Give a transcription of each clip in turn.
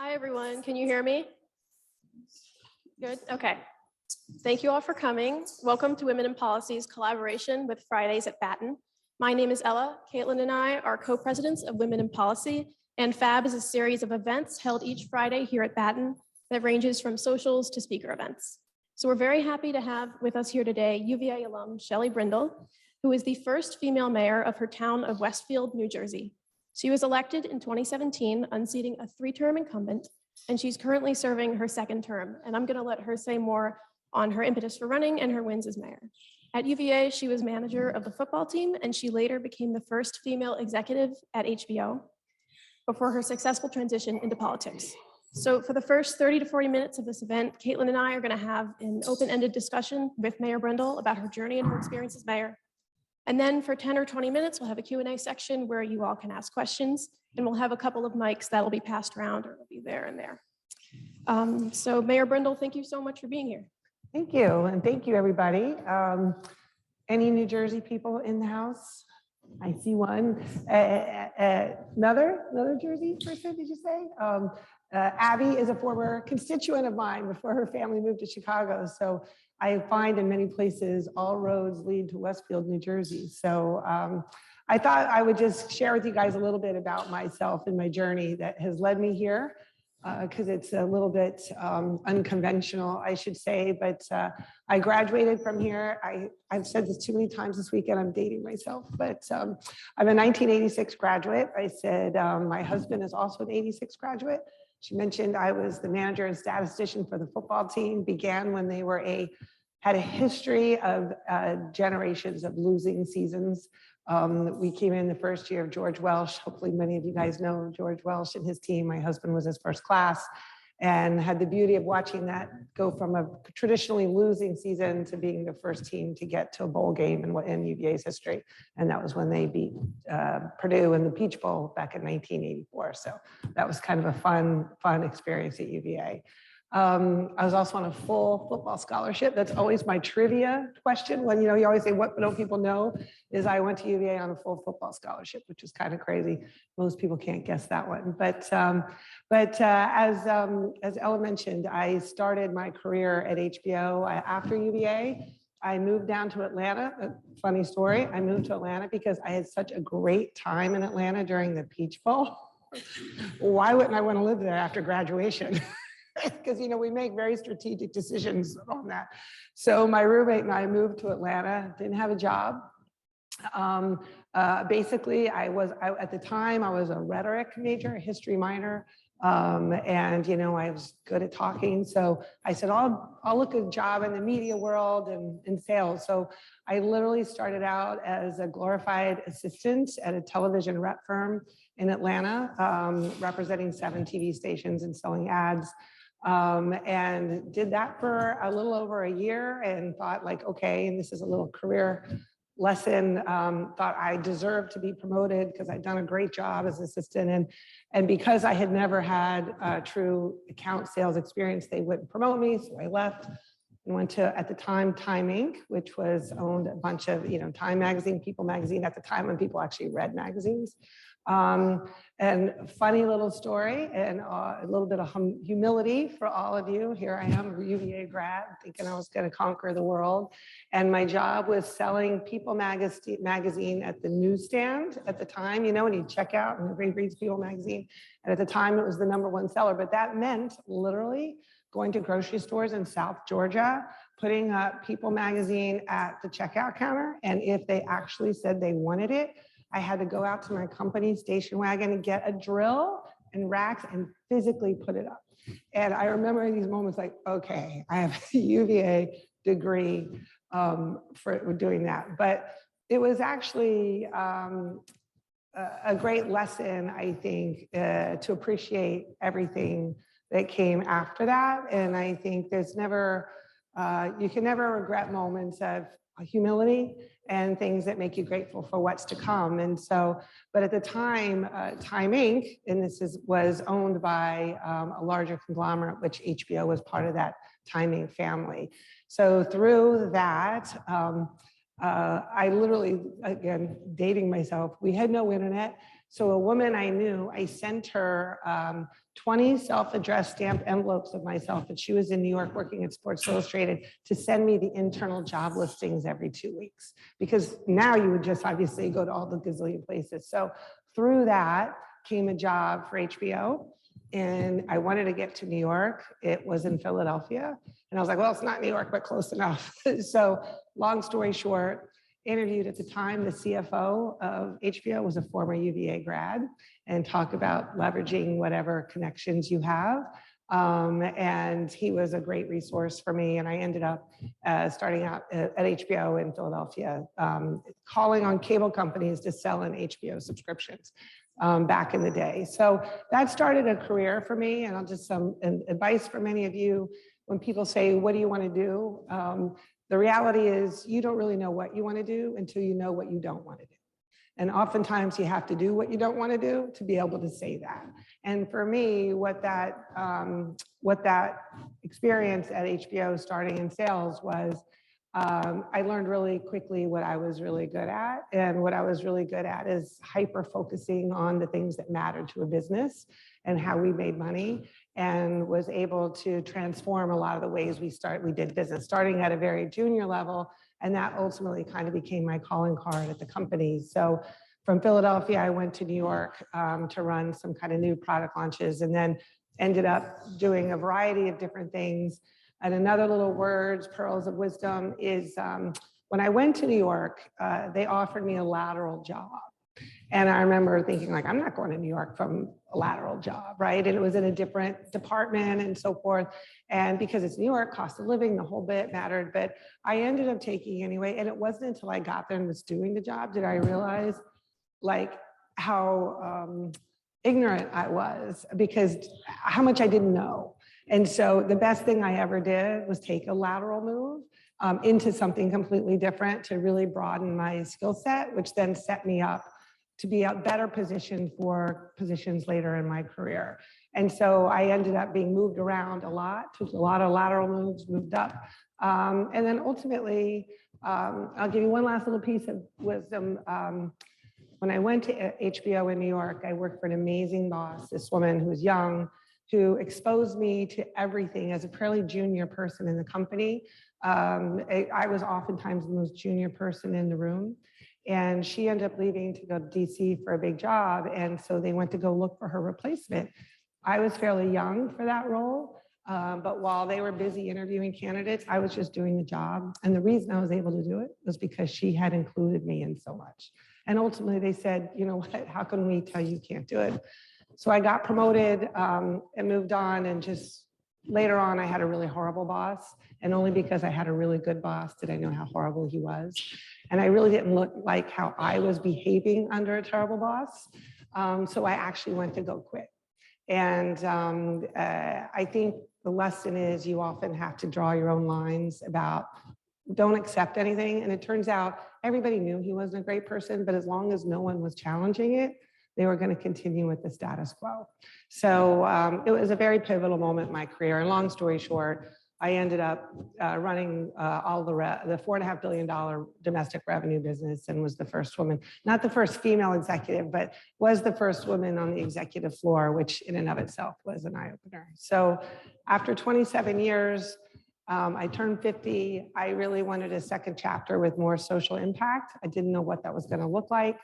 Hi, everyone. Can you hear me? Good. Okay. Thank you all for coming. Welcome to Women in Policy's collaboration with Fridays at Batten. My name is Ella. Caitlin and I are co-presidents of Women in Policy, and FAB is a series of events held each Friday here at Batten that ranges from socials to speaker events. So we're very happy to have with us here today UVA alum Shelley Brindle, who is the first female mayor of her town of Westfield, New Jersey. She was elected in 2017, unseating a three-term incumbent, and she's currently serving her second term. And I'm gonna let her say more on her impetus for running and her wins as mayor. At UVA, she was manager of the football team, and she later became the first female executive at HBO before her successful transition into politics. So for the first 30 to 40 minutes of this event, Caitlin and I are gonna have an open-ended discussion with Mayor Brindle about her journey and her experience as mayor. And then for 10 or 20 minutes, we'll have a Q&A section where you all can ask questions, and we'll have a couple of mics that will be passed around, or it'll be there and there. So Mayor Brindle, thank you so much for being here. Thank you, and thank you, everybody. Any New Jersey people in the house? I see one. Another Jersey person, did you say? Abby is a former constituent of mine before her family moved to Chicago. So I find in many places all roads lead to Westfield, New Jersey. So I thought I would just share with you guys a little bit about myself and my journey that has led me here, because it's a little bit unconventional, I should say. But I graduated from here. I've said this too many times this weekend, I'm dating myself, but I'm a 1986 graduate. I said my husband is also an 86 graduate. She mentioned I was the manager and statistician for the football team, began when they were had a history of generations of losing seasons. We came in the first year of George Welsh. Hopefully many of you guys know George Welsh and his team. My husband was his first class and had the beauty of watching that go from a traditionally losing season to being the first team to get to a bowl game in UVA's history. And that was when they beat Purdue in the Peach Bowl back in 1984. So that was kind of a fun experience at UVA. I was also on a full football scholarship. That's always my trivia question. When you always say, what don't people know? Is I went to UVA on a full football scholarship, which is kind of crazy. Most people can't guess that one. But as Ella mentioned, I started my career at HBO after UVA. I moved down to Atlanta. A funny story. I moved to Atlanta because I had such a great time in Atlanta during the Peach Bowl. Why wouldn't I want to live there after graduation? Because we make very strategic decisions on that. So my roommate and I moved to Atlanta, didn't have a job. Basically, at the time I was a rhetoric major, a history minor, and I was good at talking. So I said, I'll look at a job in the media world and in sales. So I literally started out as a glorified assistant at a television rep firm in Atlanta, representing 7 TV stations and selling ads. And did that for a little over a year and thought okay, and this is a little career lesson, thought I deserved to be promoted because I'd done a great job as an assistant. And because I had never had a true account sales experience, they wouldn't promote me. So I left and went to, at the time, Time Inc., which was owned a bunch of, Time Magazine, People Magazine, at the time when people actually read magazines. And funny little story and a little bit of humility for all of you. Here I am, a UVA grad, thinking I was going to conquer the world. And my job was selling People magazine at the newsstand at the time, when you check out and everybody reads People magazine. And at the time it was the #1 seller, but that meant literally going to grocery stores in South Georgia, putting up People magazine at the checkout counter. And if they actually said they wanted it, I had to go out to my company station wagon and get a drill and racks and physically put it up. And I remember these moments okay, I have a UVA degree for doing that. But it was actually a great lesson, I think, to appreciate everything that came after that. And I think there's never, you can never regret moments of humility and things that make you grateful for what's to come. And so, but at the time, Time Inc., and was owned by a larger conglomerate, which HBO was part of that Time Inc. family. So through that, I literally, again, dating myself, we had no internet. So a woman I knew, I sent her 20 self-addressed stamped envelopes of myself, and she was in New York working at Sports Illustrated, to send me the internal job listings every 2 weeks. Because now you would just obviously go to all the gazillion places. So through that came a job for HBO. And I wanted to get to New York. It was in Philadelphia. And I was like, well, it's not New York, but close enough. So long story short, interviewed at the time, the CFO of HBO was a former UVA grad, and talk about leveraging whatever connections you have. And he was a great resource for me. And I ended up starting out at HBO in Philadelphia, calling on cable companies to sell in HBO subscriptions. Back in the day. So that started a career for me, and I'll just some advice for many of you. When people say, what do you want to do? The reality is you don't really know what you want to do until you know what you don't want to do. And oftentimes you have to do what you don't want to do to be able to say that. And for me, what that experience at HBO starting in sales was, I learned really quickly what I was really good at. And what I was really good at is hyper focusing on the things that mattered to a business and how we made money, and was able to transform a lot of the ways we did business, starting at a very junior level. And that ultimately kind of became my calling card at the company. So from Philadelphia, I went to New York to run some kind of new product launches, and then ended up doing a variety of different things. And another little words, pearls of wisdom, is when I went to New York, they offered me a lateral job. And I remember thinking, like, I'm not going to New York from a lateral job, right? And it was in a different department and so forth. And because it's New York, cost of living, the whole bit mattered. But I ended up taking anyway. And it wasn't until I got there and was doing the job did I realize, like, how ignorant I was, because how much I didn't know. And so the best thing I ever did was take a lateral move into something completely different to really broaden my skill set, which then set me up to be a better position for positions later in my career. And so I ended up being moved around a lot, took a lot of lateral moves, moved up. And then ultimately, I'll give you one last little piece of wisdom. When I went to HBO in New York, I worked for an amazing boss, this woman who was young, who exposed me to everything as a fairly junior person in the company. I was oftentimes the most junior person in the room. And she ended up leaving to go to DC for a big job. And so they went to go look for her replacement. I was fairly young for that role. But while they were busy interviewing candidates, I was just doing the job. And the reason I was able to do it was because she had included me in so much. And ultimately they said, you know what, how can we tell you can't do it? So I got promoted and moved on, and just later on, I had a really horrible boss. And only because I had a really good boss did I know how horrible he was. And I really didn't look like how I was behaving under a terrible boss. So I actually went to go quit. And I think the lesson is you often have to draw your own lines about don't accept anything. And it turns out everybody knew he wasn't a great person, but as long as no one was challenging it, they were going to continue with the status quo. So it was a very pivotal moment in my career. And long story short, I ended up running all the $4.5 billion domestic revenue business, and was the first woman, not the first female executive, but was the first woman on the executive floor, which in and of itself was an eye-opener. So after 27 years, I turned 50. I really wanted a second chapter with more social impact. I didn't know what that was going to look like.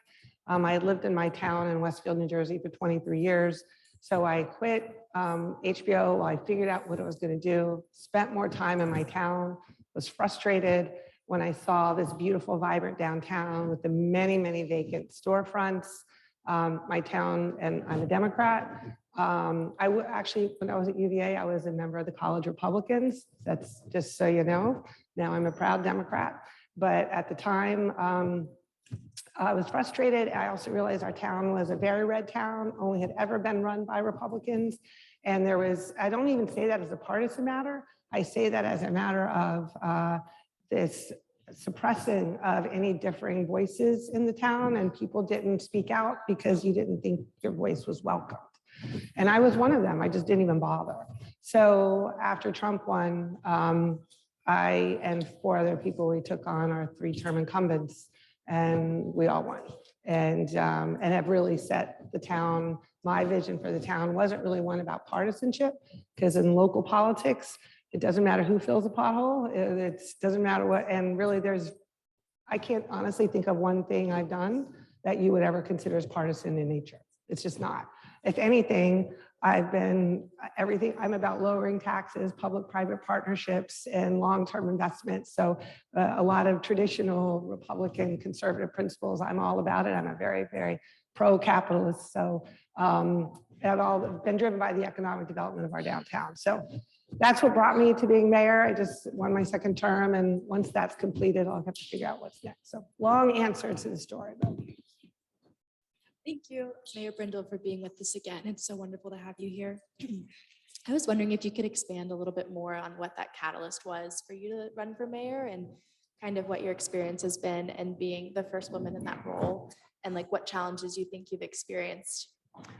I had lived in my town in Westfield, New Jersey for 23 years. So I quit HBO. I figured out what I was going to do, spent more time in my town, was frustrated when I saw this beautiful, vibrant downtown with the many, many vacant storefronts. My town, and I'm a Democrat. Actually, when I was at UVA, I was a member of the College Republicans. That's just so you know. Now I'm a proud Democrat. But at the time, I was frustrated. I also realized our town was a very red town, only had ever been run by Republicans. And there was, I don't even say that as a partisan matter. I say that as a matter of this suppressing of any differing voices in the town, and people didn't speak out because you didn't think your voice was welcomed. And I was one of them. I just didn't even bother. So after Trump won, I and 4 other people, we took on our 3-term incumbents, and we all won. And have really set the town. My vision for the town wasn't really one about partisanship, because in local politics, it doesn't matter who fills a pothole. It doesn't matter what, and really I can't honestly think of one thing I've done that you would ever consider as partisan in nature. It's just not. If anything, I'm about lowering taxes, public-private partnerships, and long-term investments. So a lot of traditional Republican conservative principles, I'm all about it. I'm a very, very pro-capitalist. So that all been driven by the economic development of our downtown. So that's what brought me to being mayor. I just won my 2nd term, and once that's completed, I'll have to figure out what's next. So long answer to the story, but. Thank you, Mayor Brindle, for being with us again. It's so wonderful to have you here. I was wondering if you could expand a little bit more on what that catalyst was for you to run for mayor, and kind of what your experience has been and being the first woman in that role, and like what challenges you think you've experienced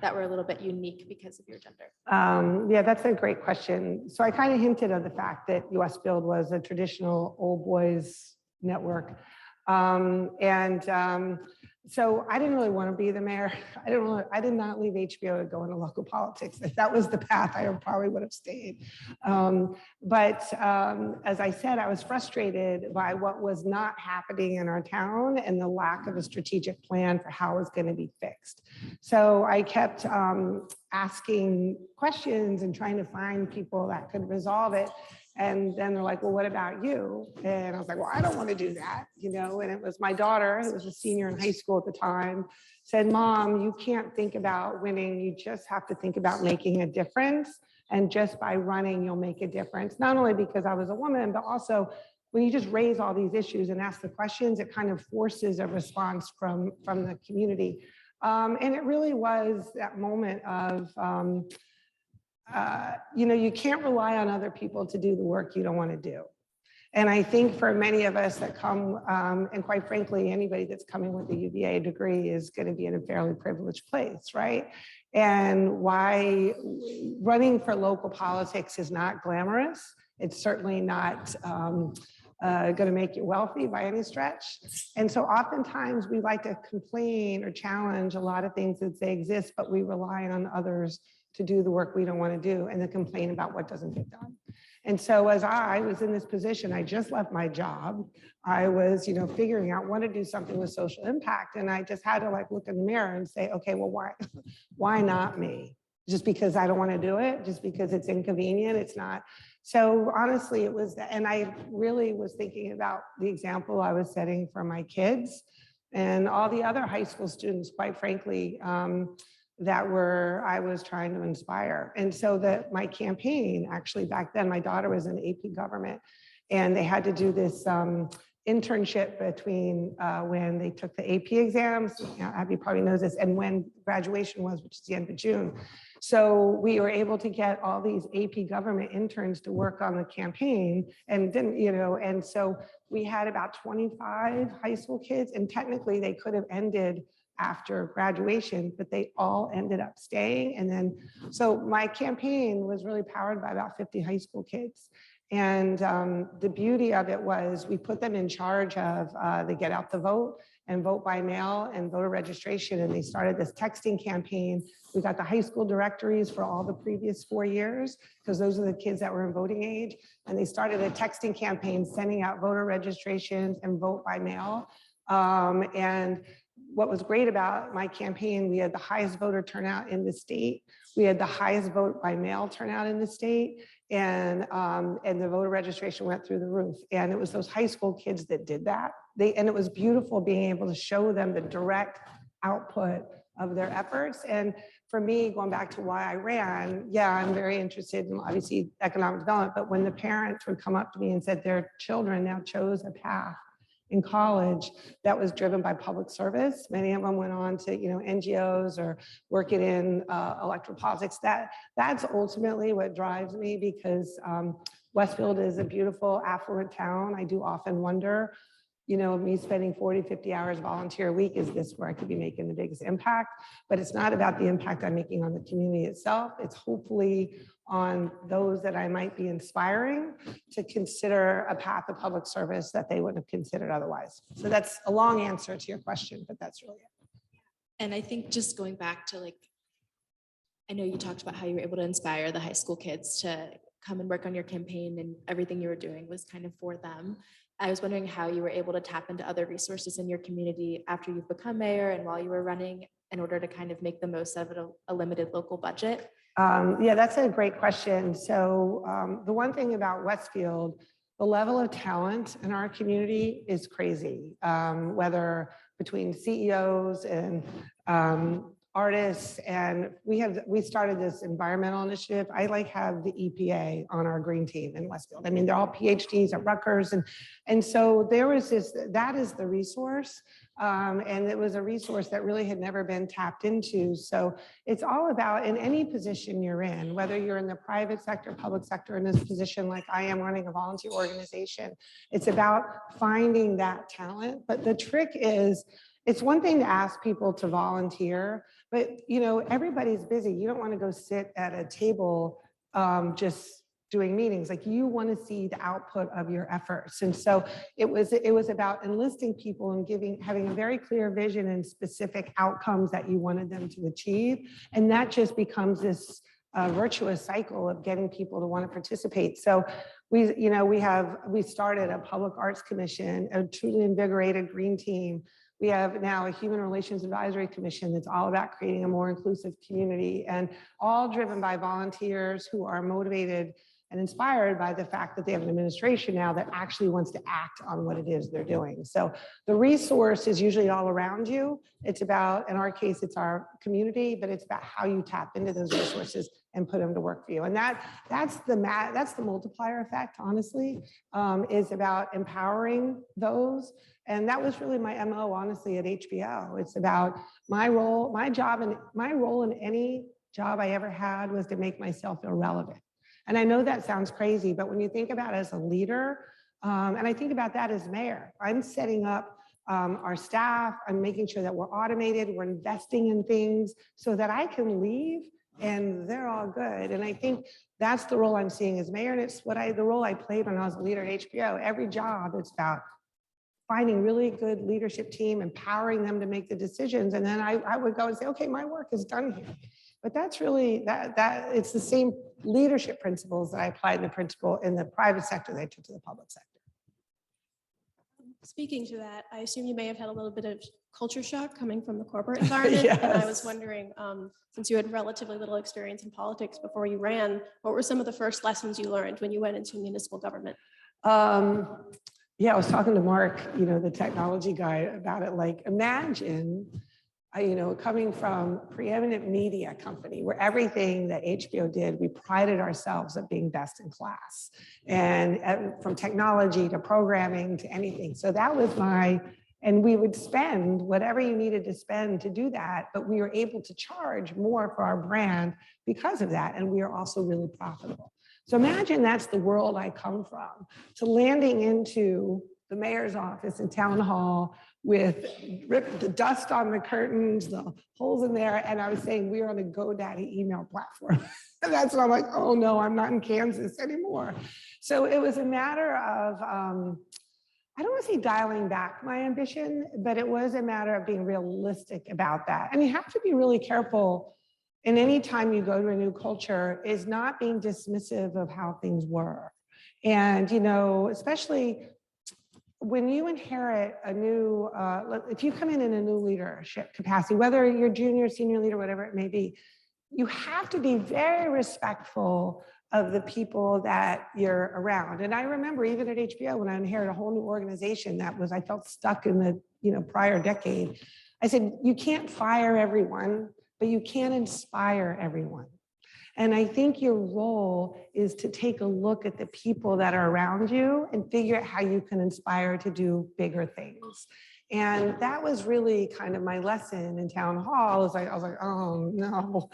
that were a little bit unique because of your gender. Yeah, that's a great question. So I kind of hinted on the fact that Westfield was a traditional old boys network. So I didn't really want to be the mayor. I did not leave HBO to go into local politics. If that was the path, I probably would have stayed. But as I said, I was frustrated by what was not happening in our town and the lack of a strategic plan for how it was going to be fixed. So I kept asking questions and trying to find people that could resolve it. And then they're like, well, what about you? And I was like, well, I don't want to do that, and it was my daughter, who was a senior in high school at the time, said, Mom, you can't think about winning. You just have to think about making a difference. And just by running, you'll make a difference. Not only because I was a woman, but also when you just raise all these issues and ask the questions, it kind of forces a response from the community. And it really was that moment of, you can't rely on other people to do the work you don't want to do. And I think for many of us that come, and quite frankly, anybody that's coming with a UVA degree is going to be in a fairly privileged place, right? And why running for local politics is not glamorous. It's certainly not going to make you wealthy by any stretch. And so oftentimes we like to complain or challenge a lot of things that they exist, but we rely on others to do the work we don't want to do, and then complain about what doesn't get done. And so as I was in this position, I just left my job. I was, figuring out want to do something with social impact. And I just had to look in the mirror and say, okay, well, why not me? Just because I don't want to do it? Just because it's inconvenient? It's not. So honestly, it was that. And I really was thinking about the example I was setting for my kids and all the other high school students, quite frankly, I was trying to inspire. And so that my campaign, actually back then, my daughter was in AP government, and they had to do this internship between when they took the AP exams, Abby probably knows this, and when graduation was, which is the end of June. So we were able to get all these AP government interns to work on the campaign, and and so we had about 25 high school kids, and technically they could have ended after graduation, but they all ended up staying. And then, so my campaign was really powered by about 50 high school kids. And the beauty of it was we put them in charge of the get out the vote and vote by mail and voter registration. And they started this texting campaign. We got the high school directories for all the previous 4 years, because those are the kids that were in voting age. And they started a texting campaign sending out voter registrations and vote by mail. And what was great about my campaign, we had the highest voter turnout in the state. We had the highest vote by mail turnout in the state. And the voter registration went through the roof. And it was those high school kids that did that. And it was beautiful being able to show them the direct output of their efforts. And for me, going back to why I ran, yeah, I'm very interested in obviously economic development, but when the parents would come up to me and said their children now chose a path in college that was driven by public service. Many of them went on to, NGOs or working in electoral politics. That's ultimately what drives me, because Westfield is a beautiful, affluent town. I do often wonder me spending 40, 50 hours volunteer a week, is this where I could be making the biggest impact? But it's not about the impact I'm making on the community itself. It's hopefully on those that I might be inspiring to consider a path of public service that they wouldn't have considered otherwise. So that's a long answer to your question, but that's really it. And I think just going back to I know you talked about how you were able to inspire the high school kids to come and work on your campaign, and everything you were doing was kind of for them. I was wondering how you were able to tap into other resources in your community after you've become mayor and while you were running, in order to kind of make the most of a limited local budget. Yeah, that's a great question. So the one thing about Westfield, the level of talent in our community is crazy, whether between CEOs and artists, and we started this environmental initiative. I have the EPA on our green team in Westfield. I mean, they're all PhDs at Rutgers, and so there was that is the resource, and it was a resource that really had never been tapped into. So it's all about, in any position you're in, whether you're in the private sector, public sector, in this position like I am running a volunteer organization, it's about finding that talent. But the trick is, it's one thing to ask people to volunteer, but everybody's busy. You don't want to go sit at a table just doing meetings. You want to see the output of your efforts. And so it was about enlisting people and having a very clear vision and specific outcomes that you wanted them to achieve. And that just becomes this virtuous cycle of getting people to want to participate. So we started a public arts commission, a truly invigorated green team. We have now a Human Relations Advisory Commission that's all about creating a more inclusive community, and all driven by volunteers who are motivated and inspired by the fact that they have an administration now that actually wants to act on what it is they're doing. So the resource is usually all around you. It's about, in our case, it's our community, but it's about how you tap into those resources and put them to work for you. And that's the multiplier effect, honestly, is about empowering those. And that was really my MO, honestly, at HBO. It's about my role in any job I ever had was to make myself feel relevant. And I know that sounds crazy, but when you think about it as a leader, and I think about that as mayor, I'm setting up our staff, I'm making sure that we're automated, we're investing in things so that I can leave and they're all good. And I think that's the role I'm seeing as mayor, and it's the role I played when I was a leader at HBO. Every job, it's about finding really good leadership team, empowering them to make the decisions. And then I would go and say, okay, my work is done here. But that's really, that it's the same leadership principles that I applied in the private sector that I took to the public sector. Speaking to that, I assume you may have had a little bit of culture shock coming from the corporate environment. Yes. And I was wondering, since you had relatively little experience in politics before you ran, what were some of the first lessons you learned when you went into municipal government? Yeah, I was talking to Mark, the technology guy, about it. Imagine, coming from a preeminent media company where everything that HBO did, we prided ourselves at being best in class, and from technology to programming to anything. So that was and we would spend whatever you needed to spend to do that, but we were able to charge more for our brand because of that. And we are also really profitable. So imagine that's the world I come from, to landing into the mayor's office in town hall with the dust on the curtains, the holes in there. And I was saying, we're on a GoDaddy email platform. And that's when I'm like, oh no, I'm not in Kansas anymore. So it was a matter of, I don't want to say dialing back my ambition, but it was a matter of being realistic about that. And you have to be really careful. And any time you go to a new culture, is not being dismissive of how things were. And, especially when you inherit a new, if you come in a new leadership capacity, whether you're junior, senior leader, whatever it may be, you have to be very respectful of the people that you're around. And I remember even at HBO, when I inherited a whole new organization I felt stuck in the prior decade, I said, you can't fire everyone, but you can inspire everyone. And I think your role is to take a look at the people that are around you and figure out how you can inspire to do bigger things. And that was really kind of my lesson in town hall. I was like, oh no.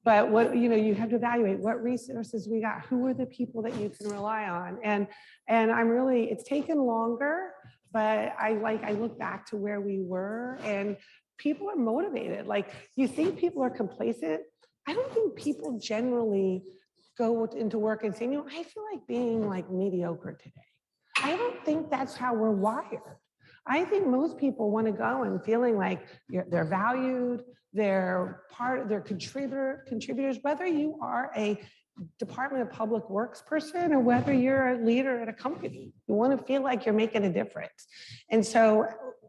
But what, you have to evaluate what resources we got, who are the people that you can rely on. And it's taken longer but I look back to where we were, and people are motivated. Like, you think people are complacent. I don't think people generally go into work and say, I feel like being like mediocre today. I don't think that's how we're wired. I think most people want to go and feeling like they're valued, they're contributors, whether you are a Department of Public Works person or whether you're a leader at a company. You want to feel like you're making a difference. And so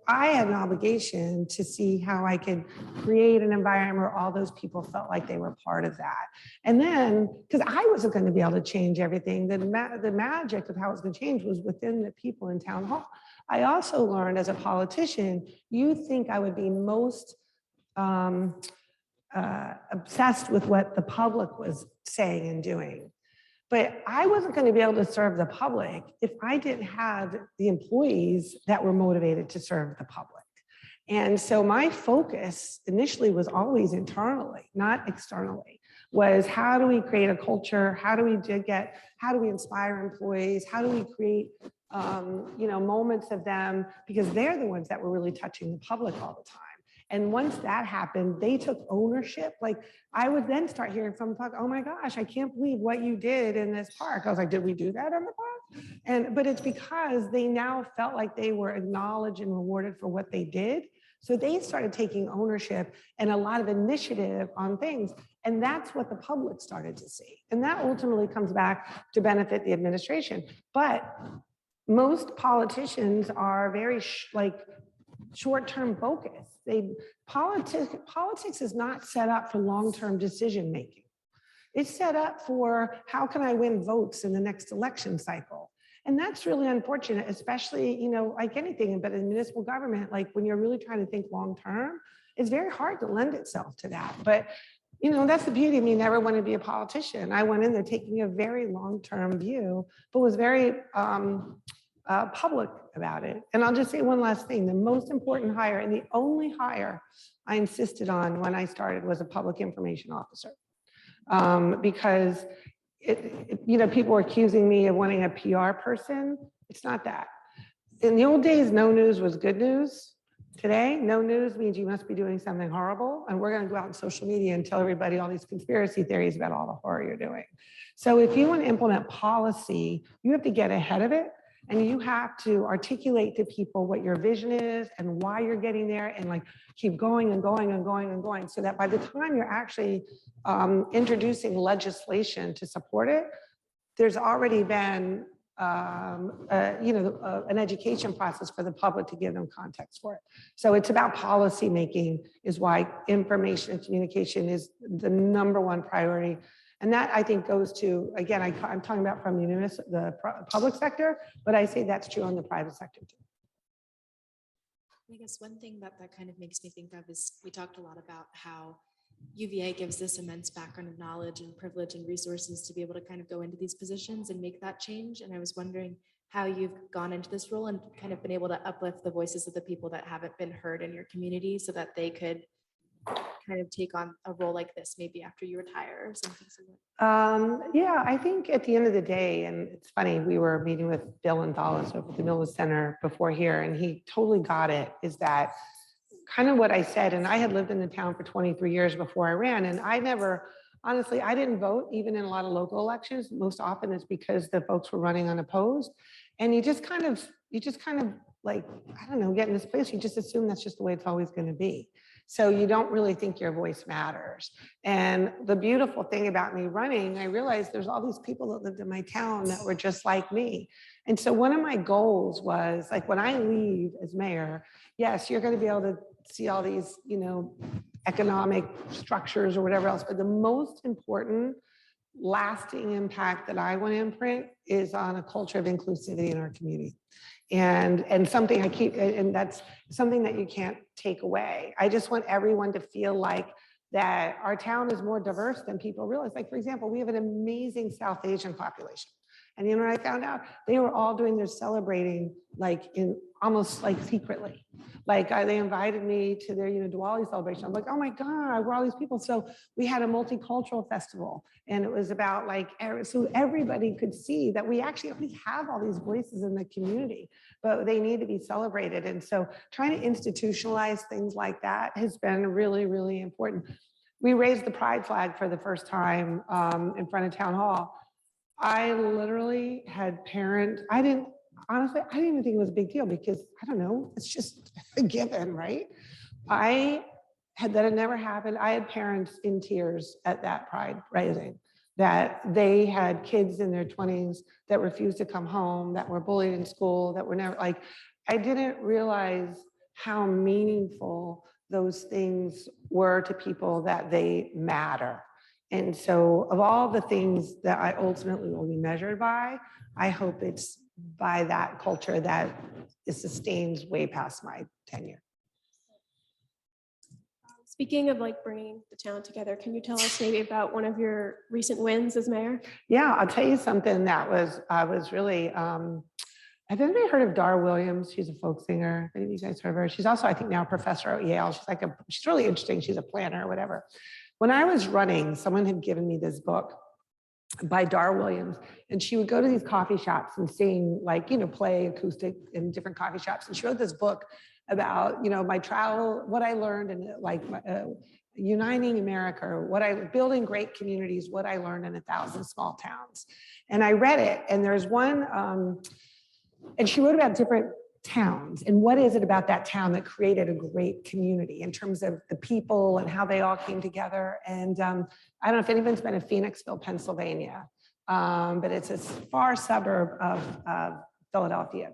I had an obligation to see how I could create an environment where all those people felt like they were part of that. And then, because I wasn't going to be able to change everything, the magic of how it was going to change was within the people in town hall. I also learned as a politician, you think I would be most obsessed with what the public was saying and doing. But I wasn't going to be able to serve the public if I didn't have the employees that were motivated to serve the public. And so my focus initially was always internally, not externally, was how do we create a culture? How do we inspire employees? How do we create moments of them, because they're the ones that were really touching the public all the time. And once that happened, they took ownership. Like, I would then start hearing from the public, oh my gosh, I can't believe what you did in this park. I was like, did we do that in the park? But it's because they now felt like they were acknowledged and rewarded for what they did. So they started taking ownership and a lot of initiative on things. And that's what the public started to see. And that ultimately comes back to benefit the administration. But most politicians are very short-term focused. Politics is not set up for long-term decision making. It's set up for how can I win votes in the next election cycle. And that's really unfortunate, especially, like anything, but in municipal government, like when you're really trying to think long-term, it's very hard to lend itself to that. But that's the beauty of me never wanting to be a politician. I went in there taking a very long-term view, but was very public about it. And I'll just say one last thing. The most important hire and the only hire I insisted on when I started was a public information officer. Because people were accusing me of wanting a PR person. It's not that. In the old days, no news was good news. Today, no news means you must be doing something horrible. And we're going to go out on social media and tell everybody all these conspiracy theories about all the horror you're doing. So if you want to implement policy, you have to get ahead of it. And you have to articulate to people what your vision is and why you're getting there, and keep going and going and going and going, so that by the time you're actually introducing legislation to support it, there's already been an education process for the public to give them context for it. So it's about policy making, is why information and communication is the #1 priority. And that, I think, goes to, again, I'm talking about from the public sector, but I say that's true on the private sector too. I guess one thing that kind of makes me think of is we talked a lot about how UVA gives this immense background of knowledge and privilege and resources to be able to kind of go into these positions and make that change. And I was wondering how you've gone into this role and kind of been able to uplift the voices of the people that haven't been heard in your community so that they could kind of take on a role like this maybe after you retire or something similar? Yeah, I think at the end of the day, and it's funny, we were meeting with Bill and Dallas over at the Miller Center before here, and he totally got it, is that kind of what I said, and I had lived in the town for 23 years before I ran, and honestly, I didn't vote even in a lot of local elections. Most often it's because the folks were running unopposed, and you just kind of like, I don't know, get in this place, you just assume that's just the way it's always going to be. So you don't really think your voice matters. And the beautiful thing about me running, I realized there's all these people that lived in my town that were just like me. And so one of my goals was, like, when I leave as mayor, yes, you're going to be able to see all these, economic structures or whatever else, but the most important lasting impact that I want to imprint is on a culture of inclusivity in our community. And something and that's something that you can't take away. I just want everyone to feel like that our town is more diverse than people realize. Like, for example, we have an amazing South Asian population. And you know what I found out? They were all doing their celebrating like in almost like secretly. Like they invited me to their, Diwali celebration. I'm like, oh my God, we're all these people. So we had a multicultural festival, and it was about like, so everybody could see that we have all these voices in the community, but they need to be celebrated. And so trying to institutionalize things like that has been really, really important. We raised the pride flag for the first time in front of town hall. I literally had parents, honestly, I didn't even think it was a big deal because I don't know, it's just a given, right? That had never happened. I had parents in tears at that pride raising, that they had kids in their 20s that refused to come home, that were bullied in school, that were never like, I didn't realize how meaningful those things were to people, that they matter. And so of all the things that I ultimately will be measured by, I hope it's by that culture that it sustains way past my tenure. Speaking of like bringing the town together, can you tell us maybe about one of your recent wins as mayor? Yeah, I'll tell you something that I was really, have anybody heard of Dar Williams? She's a folk singer. Have any of you guys heard of her? She's also, I think now a professor at Yale. She's really interesting. She's a planner or whatever. When I was running, someone had given me this book by Dar Williams, and she would go to these coffee shops and sing, like, play acoustic in different coffee shops. And she wrote this book about, my travel, what I learned, and like uniting America, building great communities, what I learned in 1,000 small towns. And I read it, and there's one, and she wrote about different towns and what is it about that town that created a great community in terms of the people and how they all came together. And I don't know if anyone's been to Phoenixville, Pennsylvania, but it's a far suburb of Philadelphia.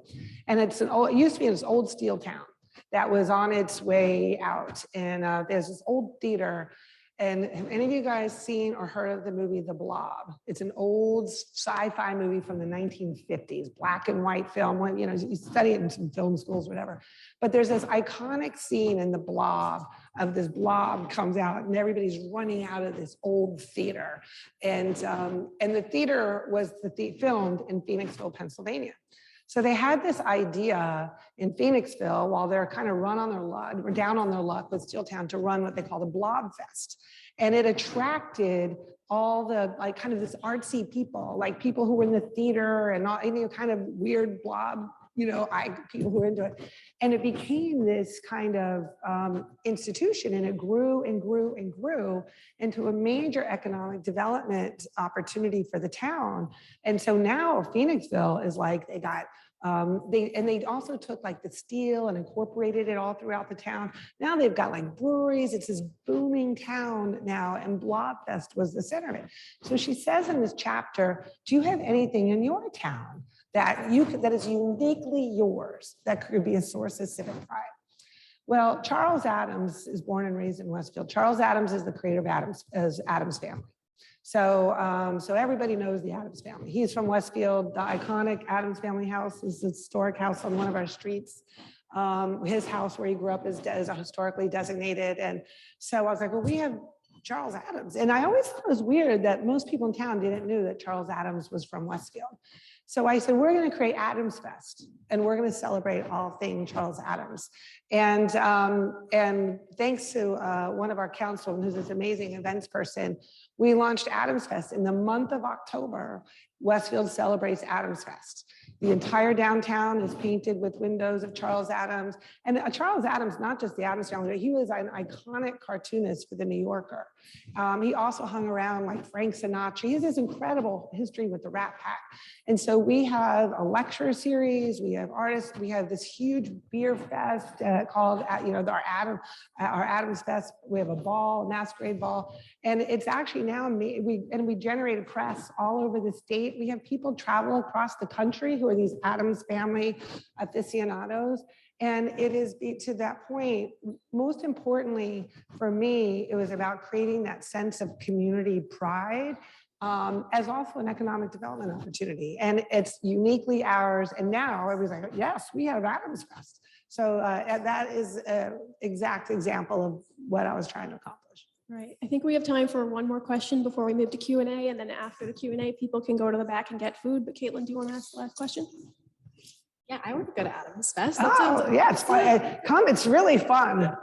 And it used to be this old steel town that was on its way out. And there's this old theater. And have any of you guys seen or heard of the movie The Blob? It's an old sci-fi movie from the 1950s, black and white film. When you study it in some film schools, whatever. But there's this iconic scene in The Blob of this blob comes out, and everybody's running out of this old theater. And the theater was filmed in Phoenixville, Pennsylvania. So they had this idea in Phoenixville, while they're kind of down on their luck with Steeltown, to run what they call the Blob Fest. And it attracted all the kind of this artsy people, like people who were in the theater and all, kind of weird blob, people who were into it. And it became this kind of institution, and it grew and grew and grew into a major economic development opportunity for the town. And so now Phoenixville is like, they got, they also took like the steel and incorporated it all throughout the town. Now they've got like breweries. It's this booming town now, and Blobfest was the center of it. So she says in this chapter, do you have anything in your town that is uniquely yours, that could be a source of civic pride? Well, Charles Adams is born and raised in Westfield. Charles Adams is the creator of Adams Family. So everybody knows the Adams family. He's from Westfield. The iconic Adams Family house is a historic house on one of our streets. His house where he grew up is historically designated. And so I was like, well, we have Charles Adams. And I always thought it was weird that most people in town didn't know that Charles Adams was from Westfield. So I said, we're going to create Adams Fest, and we're going to celebrate all things Charles Adams. And thanks to one of our councilmen, who's this amazing events person, we launched Adams Fest. In the month of October, Westfield celebrates Adams Fest. The entire downtown is painted with windows of Charles Adams. And Charles Adams, not just the Adams family, but he was an iconic cartoonist for the New Yorker. He also hung around like Frank Sinatra. He has this incredible history with the Rat Pack. And so we have a lecture series, we have artists, we have this huge beer fest called, our Adams Fest. We have a ball, masquerade ball. And it's actually now, we generated press all over the state. We have people travel across the country who are these Adams Family aficionados. And it is to that point, most importantly for me, it was about creating that sense of community pride as also an economic development opportunity. And it's uniquely ours. And now everybody's like, yes, we have Adams Fest. So that is an exact example of what I was trying to accomplish. Right. I think we have time for one more question before we move to Q&A, and then after the Q&A, people can go to the back and get food. But Caitlin, do you want to ask the last question? Yeah, I want to go to Adam's Fest. That sounds Oh, yeah, it's fun. Come, it's really fun.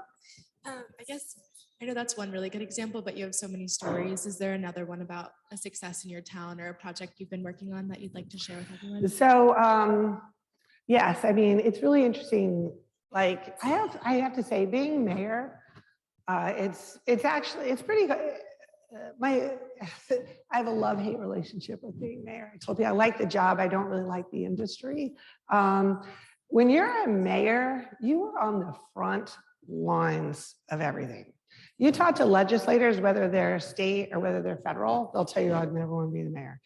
I guess I know that's one really good example, but you have so many stories. Is there another one about a success in your town or a project you've been working on that you'd like to share with everyone? So, yes, I mean, it's really interesting. Like, I have to say, being mayor, it's pretty good. I have a love-hate relationship with being mayor. I told you I like the job. I don't really like the industry. When you're a mayor, you are on the front lines of everything. You talk to legislators, whether they're state or whether they're federal, they'll tell you, I'd never want to be the mayor.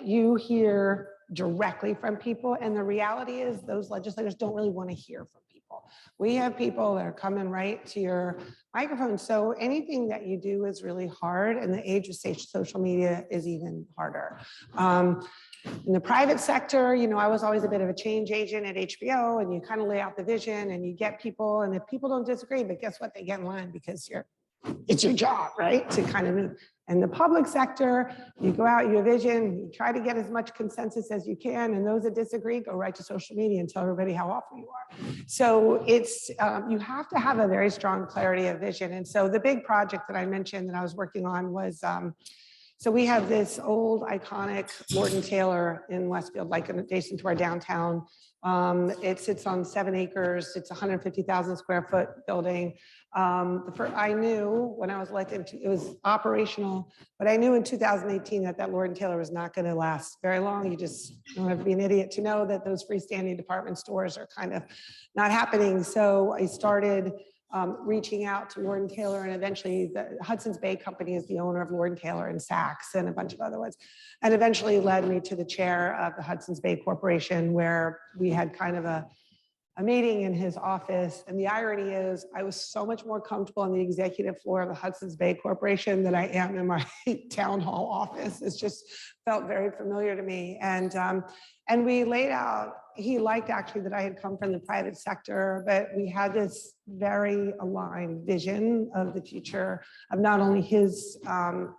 You hear directly from people. And the reality is those legislators don't really want to hear from people. We have people that are coming right to your microphone. So anything that you do is really hard. And the age of social media is even harder. In the private sector, I was always a bit of a change agent at HBO, and you kind of lay out the vision and you get people, and if people don't disagree, but guess what? They get in line because it's your job, right? To kind of move. In the public sector, you go out, you have vision, you try to get as much consensus as you can, and those that disagree, go right to social media and tell everybody how awful you are. So it's, you have to have a very strong clarity of vision. And so the big project that I mentioned that I was working on was, so we have this old iconic Lord & Taylor in Westfield, like adjacent to our downtown. It sits on 7 acres. It's a 150,000 square foot building. I knew when I was elected, it was operational, but I knew in 2018 that Lord & Taylor was not going to last very long. You just don't have to be an idiot to know that those freestanding department stores are kind of not happening. So I started reaching out to Lord & Taylor, and eventually the Hudson's Bay Company is the owner of Lord & Taylor and Saks and a bunch of other ones, and eventually led me to the chair of the Hudson's Bay Corporation, where we had kind of a meeting in his office. And the irony is I was so much more comfortable on the executive floor of the Hudson's Bay Corporation than I am in my town hall office. It's just felt very familiar to me. And we laid out, he liked actually that I had come from the private sector, but we had this very aligned vision of the future of not only his,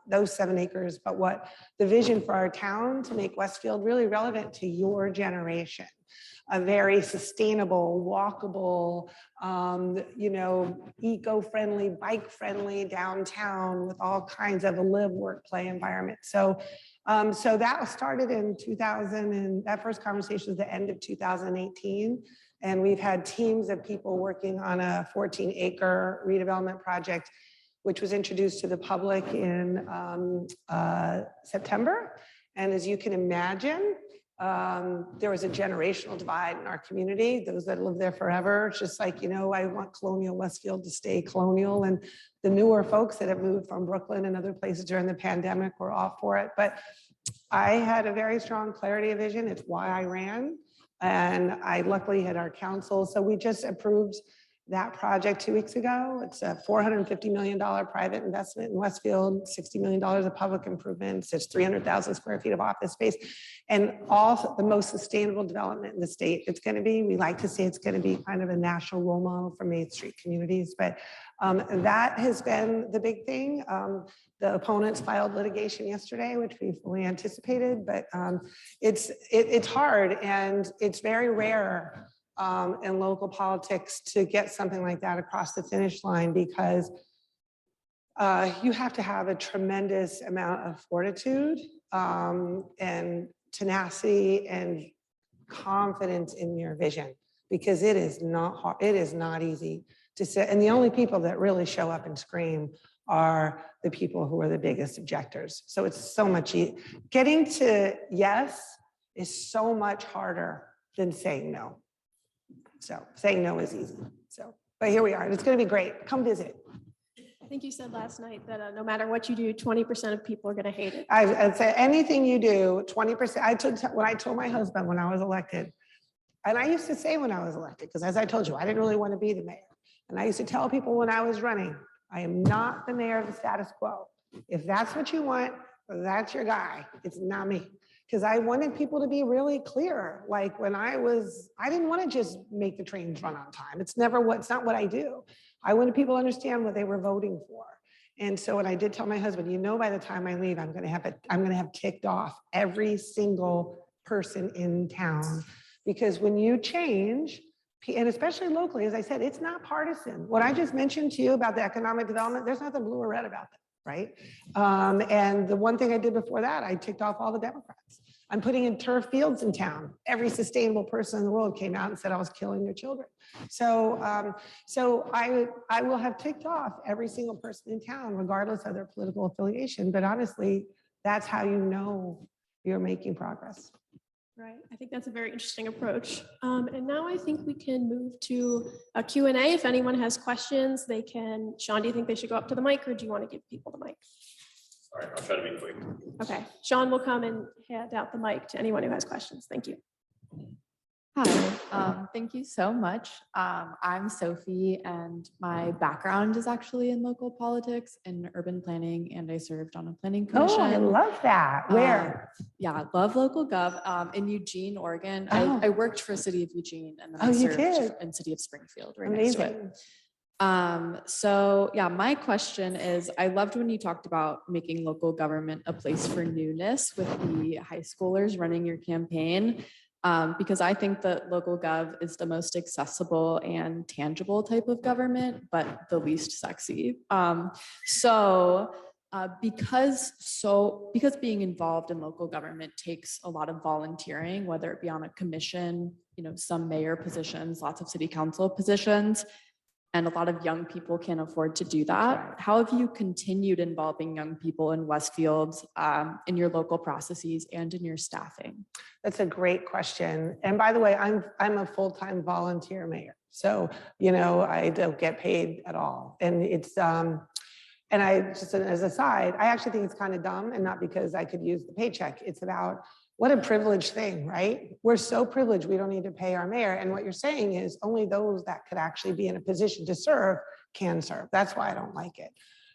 those 7 acres, but what the vision for our town to make Westfield really relevant to your generation. A very sustainable, walkable, eco-friendly, bike-friendly downtown with all kinds of a live, work, play environment. So that started in 2000, and that first conversation was the end of 2018. And we've had teams of people working on a 14-acre redevelopment project, which was introduced to the public in September. And as you can imagine, there was a generational divide in our community. Those that live there forever, it's just like, I want colonial Westfield to stay colonial. And the newer folks that have moved from Brooklyn and other places during the pandemic were all for it. But I had a very strong clarity of vision. It's why I ran. And I luckily had our council. So we just approved that project 2 weeks ago. It's a $450 million private investment in Westfield, $60 million of public improvements. It's 300,000 square feet of office space, and all the most sustainable development in the state. It's going to be, we like to say it's going to be kind of a national role model for Main Street communities, but that has been the big thing. The opponents filed litigation yesterday, which we fully anticipated, but it's hard, and it's very rare in local politics to get something like that across the finish line, because you have to have a tremendous amount of fortitude and tenacity and confidence in your vision, because it is not hard. It is not easy to sit. And the only people that really show up and scream are the people who are the biggest objectors. So it's so much getting to yes is so much harder than saying no. So saying no is easy. So, but here we are. It's going to be great. Come visit. I think you said last night that no matter what you do, 20% of people are going to hate it. I'd say anything you do, 20%. When I told my husband when I was elected, and I used to say when I was elected, because as I told you, I didn't really want to be the mayor. And I used to tell people when I was running, I am not the mayor of the status quo. If that's what you want, that's your guy. It's not me. Because I wanted people to be really clear. Like when I didn't want to just make the trains run on time. It's not what I do. I wanted people to understand what they were voting for. And so what I did tell my husband, by the time I leave, I'm going to have ticked off every single person in town. Because when you change, and especially locally, as I said, it's not partisan. What I just mentioned to you about the economic development, there's nothing blue or red about that, right? And the one thing I did before that, I ticked off all the Democrats. I'm putting in turf fields in town. Every sustainable person in the world came out and said I was killing their children. So I will have ticked off every single person in town, regardless of their political affiliation. But honestly, that's how you know you're making progress. Right. I think that's a very interesting approach. And now I think we can move to a Q&A. If anyone has questions, they can. Sean, do you think they should go up to the mic, or do you want to give people the mic? All right, I'll try to be quick. Okay. Sean will come and hand out the mic to anyone who has questions. Thank you. Hi, thank you so much. I'm Sophie, and my background is actually in local politics and urban planning, and I served on a planning commission. Oh, I love that. Where? Yeah, love local gov in Eugene, Oregon. Oh. I worked for City of Eugene, and then I Oh, you served did? in City of Springfield. Right next to it. Amazing. So yeah, my question is, I loved when you talked about making local government a place for newness with the high schoolers running your campaign. Because I think that local gov is the most accessible and tangible type of government, but the least sexy. Because being involved in local government takes a lot of volunteering, whether it be on a commission, some mayor positions, lots of city council positions, and a lot of young people can't afford to do that. How have you continued involving young people in Westfield in your local processes and in your staffing? That's a great question. And by the way, I'm a full-time volunteer mayor. So, I don't get paid at all. And it's, and I just, as a side, I actually think it's kind of dumb, and not because I could use the paycheck. It's about what a privileged thing, right? We're so privileged, we don't need to pay our mayor. And what you're saying is only those that could actually be in a position to serve can serve. That's why I don't like it.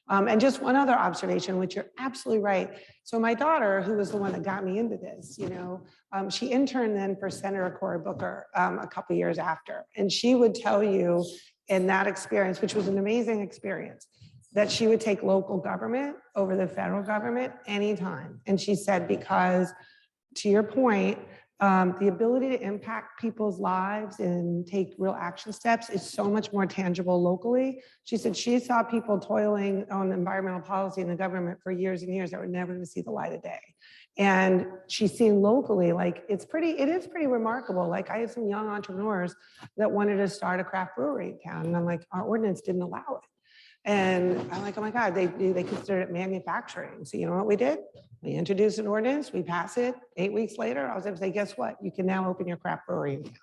And just one other observation, which you're absolutely right. So my daughter, who was the one that got me into this, she interned then for Senator Cory Booker a couple years after. And she would tell you in that experience, which was an amazing experience, that she would take local government over the federal government anytime. And she said, because to your point, the ability to impact people's lives and take real action steps is so much more tangible locally. She said she saw people toiling on environmental policy in the government for years and years that were never going to see the light of day. And she's seen locally, it is pretty remarkable. Like, I have some young entrepreneurs that wanted to start a craft brewery in town. And I'm like, our ordinance didn't allow it. And I'm like, oh my God, they consider it manufacturing. So you know what we did? We introduced an ordinance, we pass it. 8 weeks later, I was able to say, guess what? You can now open your craft brewery in town.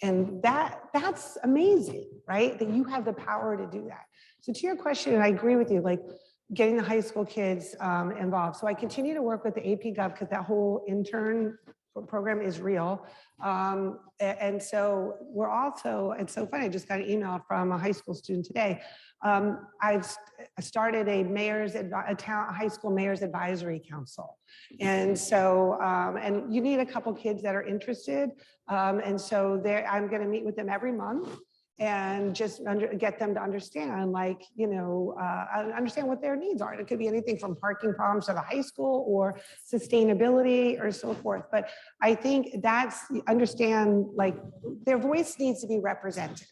And that's amazing, right? That you have the power to do that. So to your question, and I agree with you, getting the high school kids involved. So I continue to work with the AP Gov because that whole intern program is real. And so we're also, it's so funny, I just got an email from a high school student today. I've started a high school mayor's advisory council. And so, and you need a couple kids that are interested. And so I'm going to meet with them every month and just get them to understand, understand what their needs are. It could be anything from parking problems at a high school or sustainability or so forth. But I think understand, their voice needs to be represented.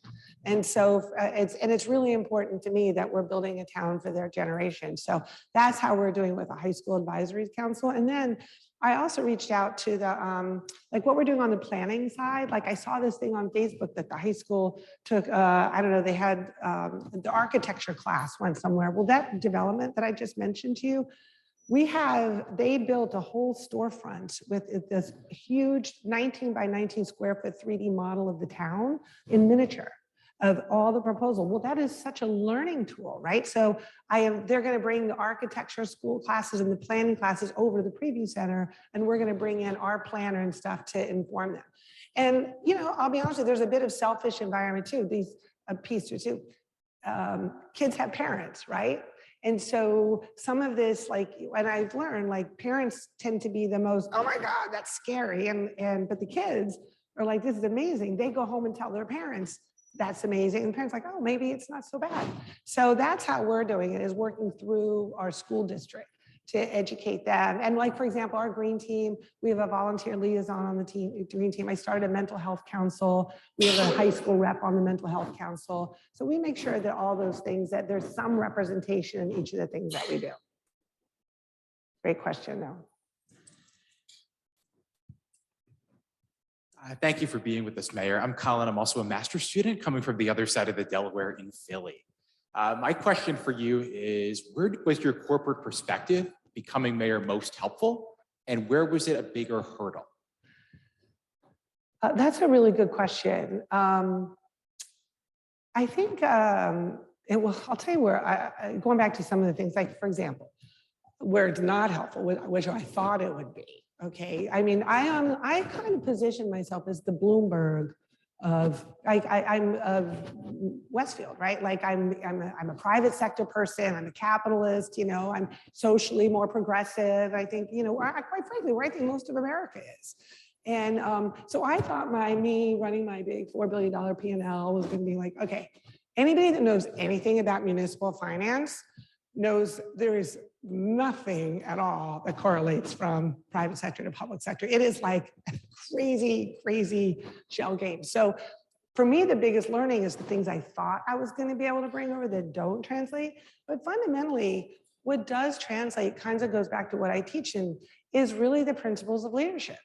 And so it's really important to me that we're building a town for their generation. So that's how we're doing with the high school advisory council. And then I also reached out to the, what we're doing on the planning side. I saw this thing on Facebook that the high school took, they had the architecture class went somewhere. Well, that development that I just mentioned to you, they built a whole storefront with this huge 19 by 19 square foot 3D model of the town in miniature of all the proposal. Well, that is such a learning tool, right? So they're going to bring the architecture school classes and the planning classes over to the preview center, and we're going to bring in our planner and stuff to inform them. And, I'll be honest with you, there's a bit of selfish environment too, kids have parents, right? And so some of this, and I've learned, parents tend to be the most, oh my God, that's scary. But the kids are like, this is amazing. They go home and tell their parents, that's amazing. And parents are like, oh, maybe it's not so bad. So that's how we're doing it, is working through our school district to educate them. And like, for example, our green team, we have a volunteer liaison on the team, green team. I started a mental health council. We have a high school rep on the mental health council. So we make sure that all those things, that there's some representation in each of the things that we do. Great question, though. Thank you for being with us, Mayor. I'm Colin. I'm also a master's student coming from the other side of the Delaware in Philly. My question for you is, where was your corporate perspective becoming mayor most helpful, and where was it a bigger hurdle? That's a really good question. I think I'll tell you where, going back to some of the things, like, for example, where it's not helpful, which I thought it would be. Okay, I mean, I kind of position myself as the Bloomberg of, like, I'm of Westfield, right? Like, I'm a private sector person. I'm a capitalist. You know, I'm socially more progressive. I think, you know, quite frankly, where I think most of America is. And so I thought me running my big $4 billion P&L was going to be like, okay, anybody that knows anything about municipal finance knows there is nothing at all that correlates from private sector to public sector. It is like a crazy, crazy shell game. So for me, the biggest learning is the things I thought I was going to be able to bring over that don't translate. But fundamentally, what does translate kind of goes back to what I teach in, is really the principles of leadership.